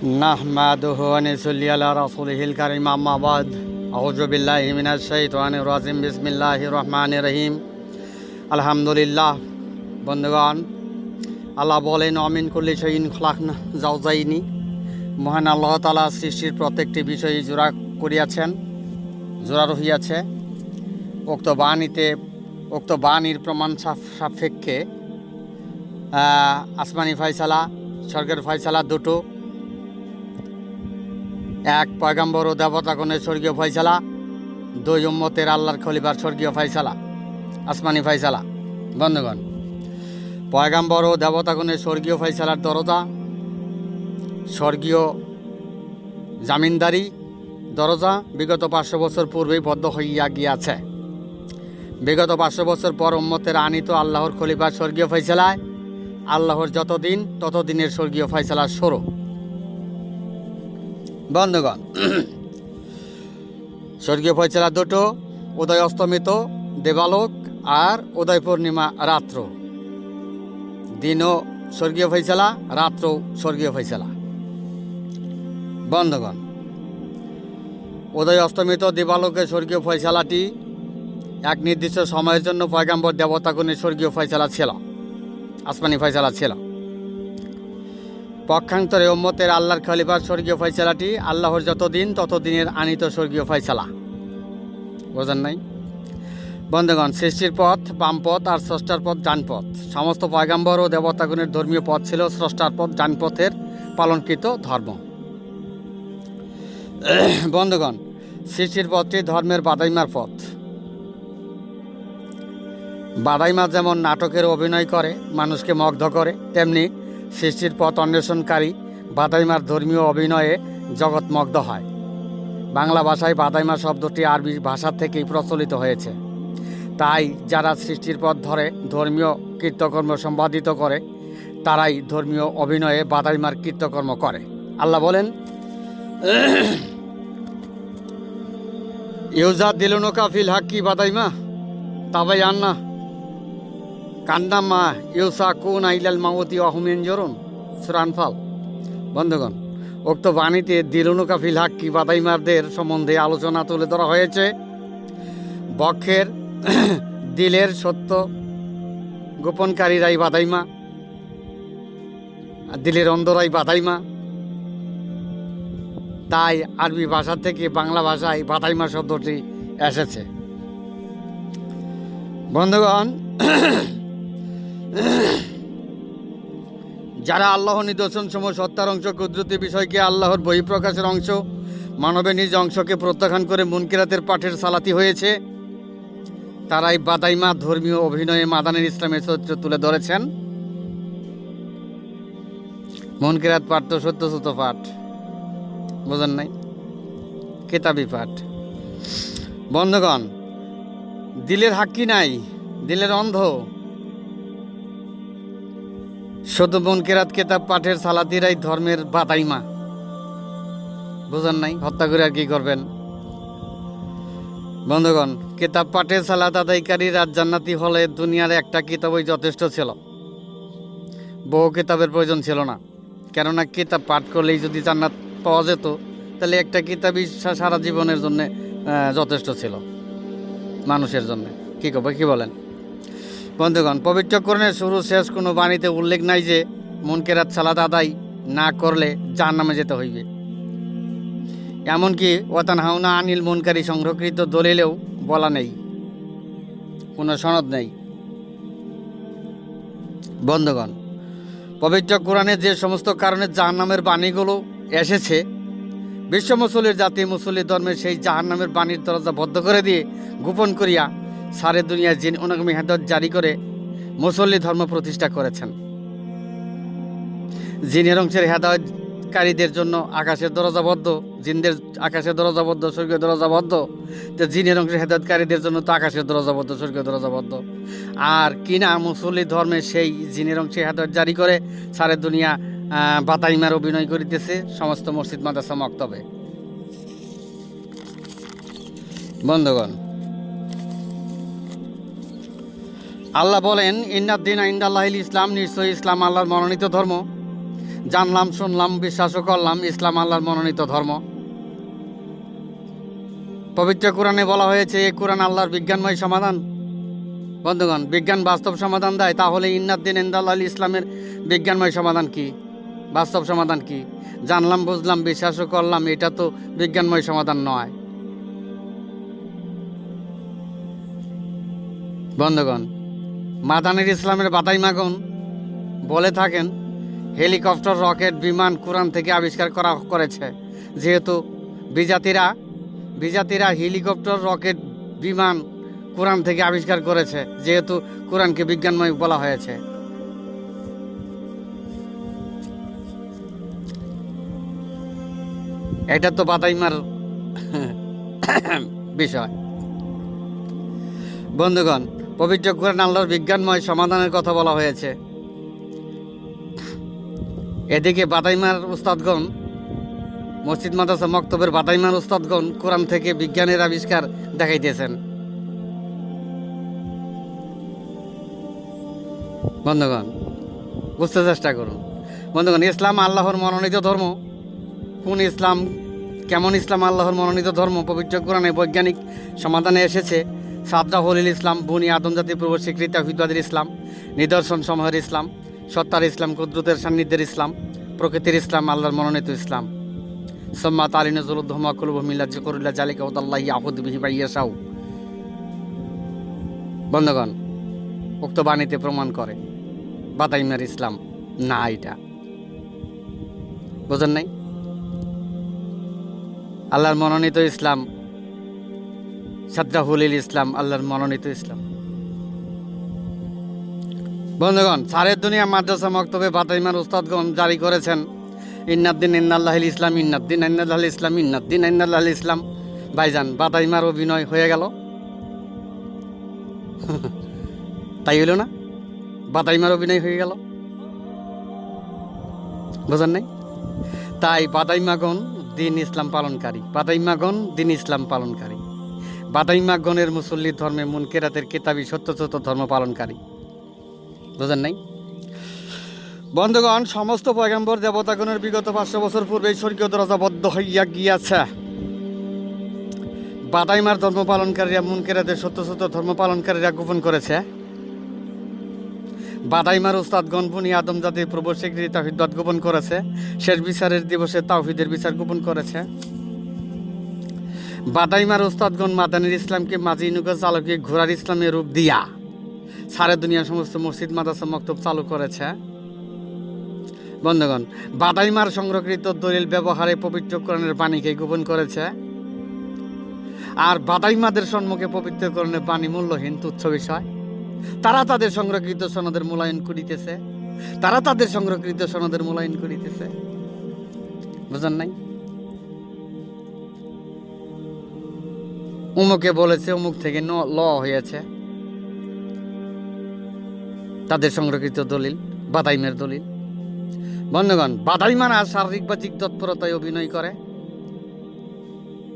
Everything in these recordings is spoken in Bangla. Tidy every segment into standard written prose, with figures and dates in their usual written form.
নাহমাদুহু ওয়া নুসাল্লি আলা রাসূলিহিল কারীম আম্মা বাদ আউযু বিল্লাহি মিনাশ শাইতানির রাজিম বিসমিল্লাহির রহমানির রহিম আলহামদুলিল্লাহ। বন্ধুগণ, আল্লাহ বলেন অমিন কুল্লি শাইইন খলাকনা যাওজাইনি। মহান আল্লাহ তাআলা সৃষ্টির প্রত্যেকটি বিষয় জোড়া করিয়াছেন, জোড়া রহিয়াছে। উক্ত বাণীর প্রমাণ সাপেক্ষে আসমানি ফয়সালা, স্বর্গের ফয়সালা দুটো, এক পয়গম্বর ও দেবতাগণের স্বর্গীয় ফয়সালা, দুই উম্মতের আল্লাহর খলিফার স্বর্গীয় ফয়সালা, আসমানি ফয়সালা। বন্ধুগণ, পয়গম্বর ও দেবতাগণের স্বর্গীয় ফয়সালার দরজা, স্বর্গীয় জামিনদারি দরজা বিগত 500 বছর পূর্বেই বদ্ধ হইয়া গিয়াছে। বিগত 500 বছর পর উম্মতের আনিত আল্লাহর খলিফার স্বর্গীয় ফয়সালায় আল্লাহর যতদিন ততদিনের স্বর্গীয় ফয়সালার শুরু। বন্ধুগণ, স্বর্গীয় ফয়সালা দুটো, উদয় অস্তমিত দেবালোক আর উদয় পূর্ণিমা রাত্র। দিনও স্বর্গীয় ফয়সালা, রাত্র স্বর্গীয় ফয়সালা। বন্ধুগণ, উদয় অস্তমিত দিবালোকের স্বর্গীয় ফয়সালাটি এক নির্দিষ্ট সময়ের জন্য পয়গম্বর দেবতাগণের স্বর্গীয় ফয়সালা ছিল, আসমানি ফয়সালা ছিল। পক্ষান্তরে উম্মতের আল্লাহর খলিফার স্বর্গীয় ফয়সালাটি আল্লাহর যতদিন ততদিনের আনিত স্বর্গীয় ফয়সালা। বোঝেন নাই? বন্ধুগণ, সৃষ্টির পথ বাম পথ আর স্রষ্টার পথ ডান পথ। সমস্ত পয়গম্বর ও দেবতাগণের ধর্মীয় পথ ছিল স্রষ্টার পথ, ডান পথের পালনকৃত ধর্ম। বন্ধুগণ, সৃষ্টির পথটি ধর্মের বাদাইমার পথ। বাদাইমা যেমন নাটকের অভিনয় করে মানুষকে মুগ্ধ করে, তেমনি সৃষ্টির পথ অন্বেষণকারী বাদাইমার ধর্মীয় অভিনয়ে জগৎমগ্ধ হয়। বাংলা ভাষায় বাদাইমা শব্দটি আরবি ভাষা থেকেই প্রচলিত হয়েছে। তাই যারা সৃষ্টির পথ ধরে ধর্মীয় কীর্তকর্ম সম্পাদিত করে তারাই ধর্মীয় অভিনয়ে বাদাইমার কীর্তকর্ম করে। আল্লাহ বলেন, ইউজা দিলুনুকা ফিল হাক্কি বাদাইমা তাবাই আন্না কান্নামা ইউসা কুন আইলাল মাউতি অহমেন জরুন সুরানফাল। বন্ধুগণ, উক্ত বাণীতে দিলুনুকা ফিল হাক্কি বাদাইমারদের সম্বন্ধে আলোচনা তুলে ধরা হয়েছে। বক্ষের দিলের সত্য গোপনকারীরাই বাদাইমা, দিলের অন্ধরাই বাদাইমা। তাই আরবি ভাষা থেকে বাংলা ভাষায় বাদাইমা শব্দটি এসেছে। বন্ধুগণ, যারা আল্লাহর নিদর্শন সমূহ সত্তার অংশ, কুদরতি বিষয়কে আল্লাহর বহিঃপ্রকাশের অংশ, মানবের নিজ অংশকে প্রত্যাখ্যান করে মুনকিরাতের পাঠের সালাতি হয়েছে, তারাই বাদাইমা ধর্মীয় অভিনয়ে মাদানের ইসলামের চরিত্র তুলে ধরেছেন। মুনকিরাত পাঠ তো সত্যসূত পাঠ, বোঝেন নাই? কেতাবি পাঠ। বন্ধুগণ, দিলের হাক্কি নাই, দিলের অন্ধ। শুধু মুনকিরাত কেতাব পাঠের সালাতিরাই ধর্মের বাদাইমা। বোঝেন নাই? হত্যা করে আর কি করবেন? বন্ধুগণ, কিতাব পাঠের সালাত আদায়কারী রাত জান্নাতি হলে দুনিয়ার একটা কিতাবই যথেষ্ট ছিল, বহু কিতাবের প্রয়োজন ছিল না। কেননা কিতাব পাঠ করলেই যদি জান্নাত পাওয়া যেত তাহলে একটা কিতাবই সারা জীবনের জন্য যথেষ্ট ছিল মানুষের জন্য। কি বলেন? বন্ধুগণ, পবিত্র কোরআনের শুরু শেষ কোনো বাণীতে উল্লেখ নাই যে মুনকিরাত সালাত আদায় না করলে জাহান্নামে যেতে হইবে। এমনকি ওয়াতানহাউনা আনিল মুনকারি সংরক্ষিত দলিলেও বলা নেই, কোনো সনদ নেই। বন্ধুগণ, পবিত্র কোরআনে যে সমস্ত কারণে জাহান্নামের বাণীগুলো এসেছে, বিশ্ব মুসলির জাতি মুসলি ধর্মের সেই জাহান্নামের বাণীর দরজা বদ্ধ করে দিয়ে গোপন করিয়া সারে দুনিয়া জিন অনুগামী হেদায়েত জারি করে মুসল্লি ধর্ম প্রতিষ্ঠা করেছেন। জিনের অংশের হেদায়েতকারীদের জন্য আকাশের দরজাবদ্ধ, জিনদের আকাশের দরজাবদ্ধ, স্বর্গীয় দরজাবদ্ধ। তো জিনের অংশের হেদায়েতকারীদের জন্য তো আকাশের দরজাবদ্ধ, স্বর্গীয় দরজাবদ্ধ। আর কিনা মুসল্লি ধর্মের সেই জিনের অংশে হেদায়েত জারি করে সারে দুনিয়া বাদাইমার অভিনয় করিতেছে সমস্ত মসজিদ মাদ্রাসা মক্তবে। বন্ধুগণ, আল্লাহ বলেন, ইন্নাদ দীনা ইনদাল্লাহিল ইসলাম, নিশ্চয়ই ইসলাম আল্লাহর মনোনীত ধর্ম। জানলাম, শুনলাম, বিশ্বাসও করলাম ইসলাম আল্লাহর মনোনীত ধর্ম। পবিত্র কোরআনে বলা হয়েছে এই কোরআন আল্লাহর বিজ্ঞানময় সমাধান। বন্ধুগণ, বিজ্ঞান বাস্তব সমাধান দেয়, তাহলে ইন্নাদ্দিন ইনদাল্লাহ ইসলামের বিজ্ঞানময় সমাধান কি, বাস্তব সমাধান কি? জানলাম, বুঝলাম, বিশ্বাসও করলাম, এটা তো বিজ্ঞানময় সমাধান নয়। বন্ধুগণ, মাদানির ইসলামের বাদাই মাগুন বলে থাকেন হেলিকপ্টার, রকেট, বিমান কোরআন থেকে আবিষ্কার করেছে। যেহেতু বিজাতিরা হেলিকপ্টার, রকেট, বিমান কোরআন থেকে আবিষ্কার করেছে, যেহেতু কোরআনকে বিজ্ঞানময় বলা হয়েছে। এটা তো বাদাইমার বিষয়। বন্ধুগণ, পবিত্র কোরআন আল্লাহর বিজ্ঞানময় সমাধানের কথা বলা হয়েছে। এদিকে বাদাইমার উস্তাদগণ, মসজিদ মাদ্রাসা মক্তবের বাদাইমার উস্তাদগণ কোরআন থেকে বিজ্ঞানের আবিষ্কার দেখাইতেছেন। বন্ধুগণ, বুঝতে চেষ্টা করুন। বন্ধুগণ, ইসলাম আল্লাহর মনোনীত ধর্ম। কোন ইসলাম, কেমন ইসলাম আল্লাহর মনোনীত ধর্ম? পবিত্র কোরআনে বৈজ্ঞানিক সমাধানে এসেছে। সাদরা হলিল ইসলাম, বনি আদম জাতির পূর্ব স্বীকৃত তাওহীদবাদীর ইসলাম, নিদর্শন সমূহের ইসলাম, সত্তার ইসলাম, কুদরতের সান্নিধ্যের ইসলাম, প্রকৃতির ইসলাম, আল্লাহর মনোনীত ইসলাম। সম্মা তালী নজরুদ্দমা কুলুব মিল্লাত জিকরুল্লাহ জালিকা হুদাল্লাহি ইয়াহুদ বিহি বাইয়াসাউ। বন্ধুগণ, উক্ত বাণীতে প্রমাণ করে বাদাইমার ইসলাম না, এটা বোঝেন নাই? আল্লাহর মনোনীত ইসলাম, সাদরাহুল ইসলাম, আল্লাহর মনোনীত ইসলাম। বন্ধুগণ, সারের দুনিয়া মাদ্রাসা মক্তবে বাদাইমার উস্তাদগণ জারি করেছেন ইন্নাদ্দিন ইন্নাল্লাহিল ইসলাম, ইন্নাদ্দিন ইন্নাল্লাহিল ইসলাম, ইন্নাদ্দিন ইন্নাল্লাহিল ইসলাম। ভাইজান, বাদাইমার অভিনয় হয়ে গেল, তাই হইল না? বাদাইমার অভিনয় হয়ে গেল, বোঝেন নাই? তাই বাদাইমাগণ দিন ইসলাম পালনকারী, বাদাইমাগণ দিন ইসলাম পালনকারী, বাদাইমাগণের মুসল্লি ধর্মে মুনকেরাতের কিতাবী সত্যসত্য ধর্ম পালনকারী। বোঝেন নাই? বন্ধুগণ, সমস্ত পয়গম্বর দেবতাগণের বিগত 500 বছর পূর্বে স্বর্গীয় দরজাবদ্ধ হইয়া গিয়াছে। বাদাইমার ধর্ম পালনকারীরা মুনকেরাতের সত্যসত্য ধর্ম পালনকারীরা গোপন করেছে। বাদাইমার উস্তাদগণ বনি আদম জাতির প্রভু স্বীকৃতি তাওহীদবাদ গোপন করেছে। শেষ বিচারের দিবসে তাওহীদের বিচার গোপন করেছে। বাদাইমার উস্তাদগণ মাদানির ইসলামকে মাঝি নৌকা চালকে ঘোড়ার ইসলামের রূপ দিয়া সারে দুনিয়া সমস্ত মসজিদ মাদ্রাসা মক্তব চালু করেছে। বন্ধুগণ, বাদাইমার সংরক্ষিত দলিল ব্যবহারে পবিত্র কোরআনের বাণীকে গোপন করেছে। আর বাদাইমাদের সম্মুখে পবিত্র কোরআনের বাণী মূল্যহীন, তুচ্ছ বিষয়। তারা তাদের সংরক্ষিত সনদের মূল্যায়ন করিতেছে, বুঝেন নাই? অমুকে বলেছে, অমুক থেকে ল হয়েছে, তাদের সংরক্ষিত দলিল, বাদাইমের দলিল। বন্ধুগণ, বাদাইমারা শারীরিক বাহ্যিক তৎপরতায় অভিনয় করে।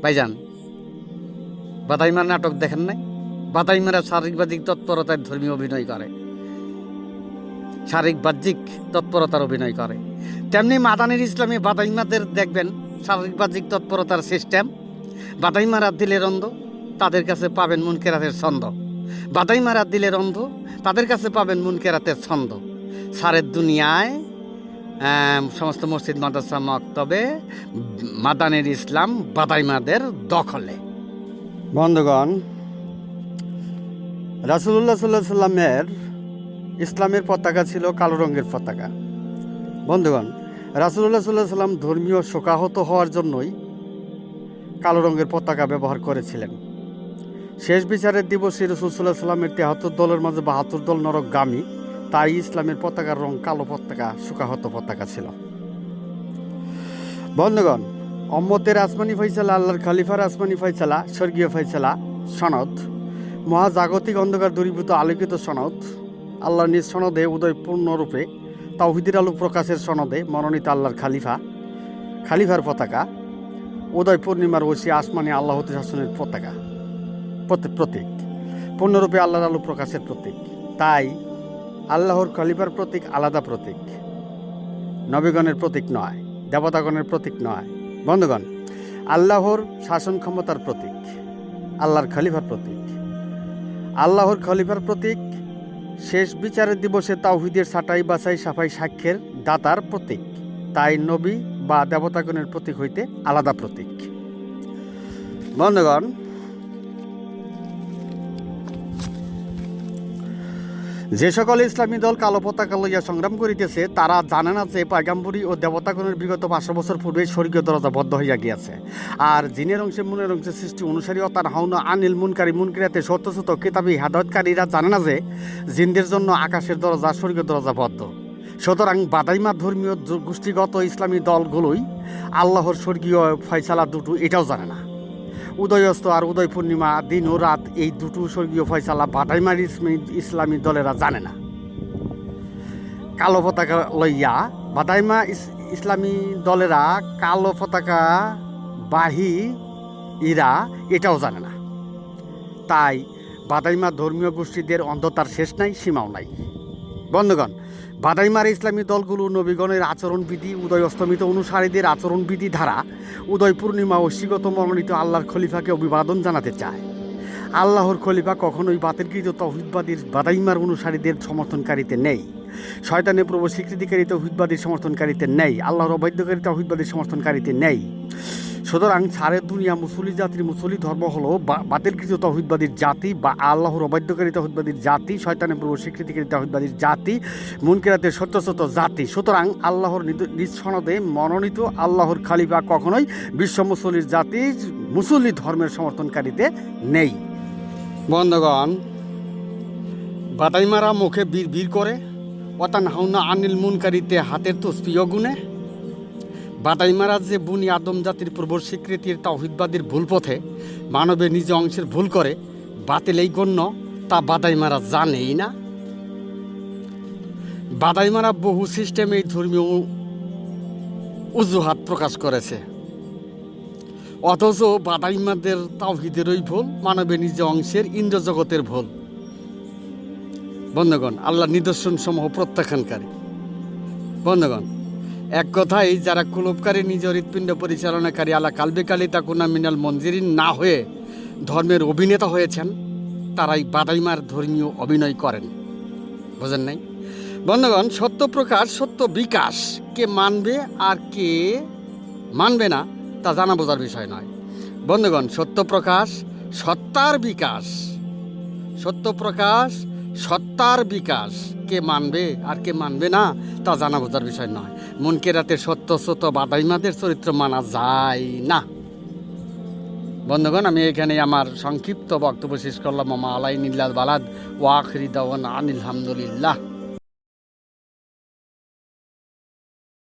ভাইজান, বাদাইমার নাটক দেখেন নাই? বাদাইমারা শারীরিক বাহ্যিক তৎপরতার ধর্মীয় অভিনয় করে, শারীরিক বাহ্যিক তৎপরতার অভিনয় করে। তেমনি মাদানির ইসলামে বাদাইমাদের দেখবেন শারীরিক বাহ্যিক তৎপরতার সিস্টেম। বাদাইমারা দিলের অন্ধ, তাদের কাছে পাবেন মুনকেরাতের ছন্দ। বাদাইমারা দিলের অন্ধ, তাদের কাছে পাবেন মুনকেরাতের ছন্দ। সারের দুনিয়ায় সমস্ত মসজিদ মাদ্রাসা মক্তবে মাদানির ইসলাম বাদাইমাদের দখলে। বন্ধুগণ, রাসূলুল্লাহ সাল্লাল্লাহু আলাইহি সাল্লামের ইসলামের পতাকা ছিল কালো রঙের পতাকা। বন্ধুগণ, রাসূলুল্লাহ সাল্লাল্লাহু আলাইহি সাল্লাম ধর্মীয় শোকাহত হওয়ার জন্যই কালো রঙের পতাকা ব্যবহার করেছিলেন। শেষ বিচারের দিবসে রাসূল সাল্লাল্লাহু আলাইহি সাল্লামের ৭৩ দলের মাঝে ৭২ দল নরকগামী, তাই ইসলামের পতাকার রং কালো পতাকা, শোকাহত পতাকা ছিল। বন্ধুগণ, উম্মতের আসমানি ফয়সালা, আল্লাহর খলিফার আসমানি ফয়সালা, স্বর্গীয় ফয়সালা, সনদ, মহাজাগতিক অন্ধকার দূরীভূত আলোকিত সনদ, আল্লাহর নিজ সনদে উদয় পূর্ণরূপে তাওহীদের আলো প্রকাশের সনদে মনোনীত আল্লাহর খালিফার পতাকা, উদয় পূর্ণিমার ঐশী আসমানি আল্লাহ শাসনের পতাকা, প্রতীক, পূর্ণরূপে আল্লাহর আলো প্রকাশের প্রতীক। তাই আল্লাহর খলিফার প্রতীক আলাদা প্রতীক, নবীগণের প্রতীক নয়, দেবতাগণের প্রতীক নয়। বন্ধুগণ, আল্লাহর শাসন ক্ষমতার প্রতীক, আল্লাহর খলিফার প্রতীক, আল্লাহর খলিফার প্রতীক, শেষ বিচারের দিবসে তাওহীদের ছাঁটাই বাছাই সাফাই সাক্ষ্যের দাতার প্রতীক। তাই নবী বা দেবতাগণের প্রতীক হইতে আলাদা প্রতীক। বন্ধুগণ, যে সকল ইসলামী দল কালো পতাকা লইয়া সংগ্রাম করিতেছে, তারা জানে না যে পয়গাম্বরী ও দেবতাগণের বিগত 500 বছর পূর্বে স্বর্গীয় দরজা বদ্ধ হইয়া গিয়াছে। আর জিনের অংশে মনের অংশে সৃষ্টি অনুসারী ও তার হাউনা আনিল মুনকারী মুনকিরাতে সত্য সত্য কিতাবী হেদায়েতকারীরা জানে না যে জিনদের জন্য আকাশের দরজা স্বর্গীয় দরজা বদ্ধ। সুতরাং বাদাইমা ধর্মীয় গোষ্ঠীগত ইসলামী দলগুলোই আল্লাহর স্বর্গীয় ফয়সালা দুটো এটাও জানে না। উদয়স্ত আর উদয় পূর্ণিমা, দিন ও রাত, এই দুটো স্বর্গীয় ফয়সালা বাদাইমার ইসলামী দলেরা জানে না। কালো পতাকা লইয়া বাদাইমা ইসলামী দলেরা কালো পতাকা বাহী ইরা এটাও জানে না। তাই বাদাইমা ধর্মীয় গোষ্ঠীদের অন্ধতার শেষ নাই, সীমাও নাই। বন্ধুগণ, বাদাইমার ইসলামী দলগুলো নবীগণের আচরণবিধি, উদয় অস্তমিত অনুসারীদের আচরণবিধি ধারা, উদয় পূর্ণিমা ঐশিগত মনোনীত আল্লাহর খলিফাকে অভিবাদন জানাতে চায়। আল্লাহর খলিফা কখনোই বাতিলকৃত তাওহীদবাদীর বাদাইমার অনুসারীদের সমর্থনকারীতে নেই। শয়তানের প্রভু স্বীকৃতিকারী তাওহীদবাদীর সমর্থনকারীতে নেই। আল্লাহর অবাধ্যকারী তাওহীদবাদীর সমর্থনকারীতে নেই। সুতরাং সারের দুনিয়া মুসলি জাতির মুসলি ধর্ম হলো বাতিলকৃত তাওহীদবাদীর জাতি বা আল্লাহর অবাধ্যকারী তাওহীদবাদীর জাতি, শয়তানের প্রভু স্বীকৃতিকারী তাওহীদবাদীর জাতি, মুনকিরাতের সত্যসত্য জাতি। সুতরাং আল্লাহর নিজ সনদে মনোনীত আল্লাহর খলিফা কখনোই বিশ্ব মুসলির জাতির মুসলি ধর্মের সমর্থনকারীতে নেই। বন্ধুগণ, বাদাইমারা মুখে বীর বীর করে, অতান হাউনা আনিল মুনকারিতে হাতের তসবিহ গুনে। বাদাইমারা যে বুনি আদম জাতির পূর্ব স্বীকৃতির তাওহীদবাদীর ভুল পথে মানবের নিজ অংশের ভুল করে বাতিলেই গণ্য, তা বাদাইমারা জানেই না। বাদাইমারা বহু সিস্টেমে এই ধর্মীয় অজুহাত প্রকাশ করেছে, অথচ বাদাইমাদের তাওহীদেরই ভুল, মানবের নিজ অংশের ইন্দ্রজগতের ভুল। বন্ধুগণ, আল্লাহ নিদর্শন সমূহ প্রত্যাখ্যানকারী। বন্ধুগণ, এক কথায় যারা কুলুপকারী, নিজ হৃৎপিণ্ড পরিচালনাকারী, আলা কালবে কালী তাকুনা মিনাল মঞ্জিরিন না হয়ে ধর্মের অভিনেতা হয়েছেন, তারাই বাদাইমার ধর্মীয় অভিনয় করেন। বোঝেন নাই? বন্ধুগণ, সত্য প্রকাশ, সত্য বিকাশ, কে মানবে আর কে মানবে না তা জানা বোঝার বিষয় নয়। বন্ধুগণ, সত্য প্রকাশ, সত্তার বিকাশ, সত্য প্রকাশ, সত্তার বিকাশ, কে মানবে আর কে মানবে না তা জানা বোঝার বিষয় নয়। মুনকিরাতের সত্য বাদাইমাদের চরিত্র মানা যায় না। বন্ধুগণ, আমি এখানে আমার সংক্ষিপ্ত বক্তব্য শেষ করলাম। মামা আলাইনিল্লাল বালাদ ওয়া আখিরি দাওয়ানা আনিল হামদুলিল্লাহ।